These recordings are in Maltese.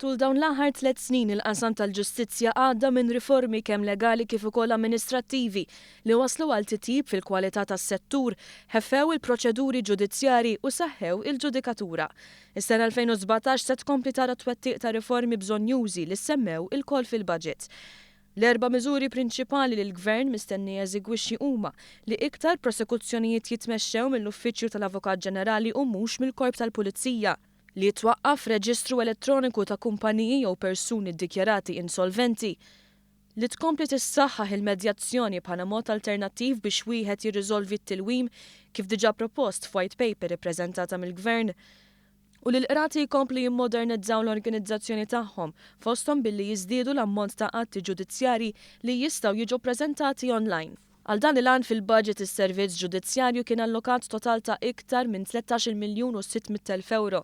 Tul dawn l-aħħar 3 snin il-qasam tal-ġustizzja għadda minn riformi kemm legali kif ukoll amministrattivi li waslu għal titjib fil-kwalità tas-settur, ħeffew il-proċeduri ġudizzjarji u saħħew il-ġudikatura. Is-sena 2017 se tkompli tara twettiq ta' riformi bżonjużi li semmew il-kol fil-budget. L-4 miżuri prinċipali li l-Gvern mistenni jeżigwixxi huma li iktar prosekuzzjonijiet jitmexxew mill-Uffiċċju tal-Avukat Ġenerali u mhux mill-Korp tal-Pulizija, li twaqqaf reġistru elettroniku ta' kumpaniji jew persuni ddikjarati insolventi, li tkompli tissaħħaħ il-medjazzjoni bħala mod alternattiv biex wieħed jirriżolvi t-tilwim kif diġà propost f'white paper ippreżentata mill-Gvern, u li l-qrati jkompli jimmodernizzaw l-organizzazzjoni tagħhom fosthom billi jiżdiedu l-ammont ta' atti ġudizzjarji li jistgħu jiġu ppreżentati online. Għal dan il-għan fil-budget is-servizz ġudizzjarju kien allokat total ta' iktar minn 13,600,000 euro.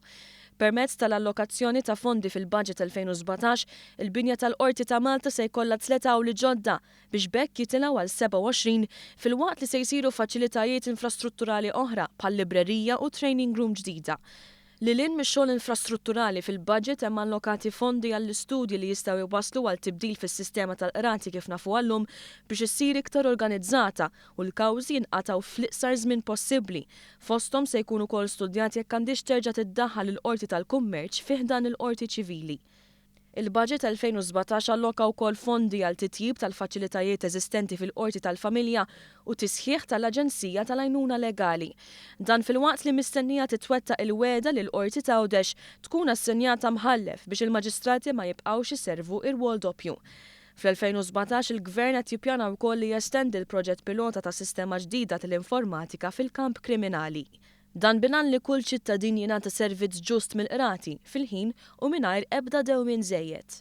Permezz tal-allokazzjoni ta' fondi fil-budget 2017, il-binja tal-Qorti ta' Malta se jkollha 3 awli ġodda biex bekk jitilgħu għal 27 fil-waqt li se jsiru faċilitajiet infrastrutturali oħra bħal-librerija u training room ġdida. Lilin mix-xogħol infrastrutturali fil-budget hemm allokati fondi għall-istudji li jistgħu jwasslu għal tibdil fis-sistema tal-qrati kif nafu għallum biex issir iktar organizzata u l-kawżi jinqataw fl-iqsar żmien possibbli. Fosthom se jkunu wkoll studjati jekk għandix terġa' tiddaħħal il-Qorti tal-Kummerċ fih dan il-Qorti Ċivili. Il-budget 2017 alloka wkoll fondi għal titjib tal-faċilitajiet eżistenti fil-Qorti tal-Familja u tisħiħ tal-Aġenzija tal-Għajnuna Legali. Dan fil-waqt li mistennija titwettaq il-weda li l-Qorti Għawdex tkun assenjata mħallef biex il-maġistrati ma jibqgħux iservu ir-rwol doppju. Fl-2017 il-Gvern qed jippjana wkoll li jestendi l-proġett pilota ta' sistema ġdida tal-informatika fil-kamp kriminali. Dan binan li kull ċittadin jingħata servizz ġust mill-qrati fil-ħin u mingħajr ebda dewmien żejjed.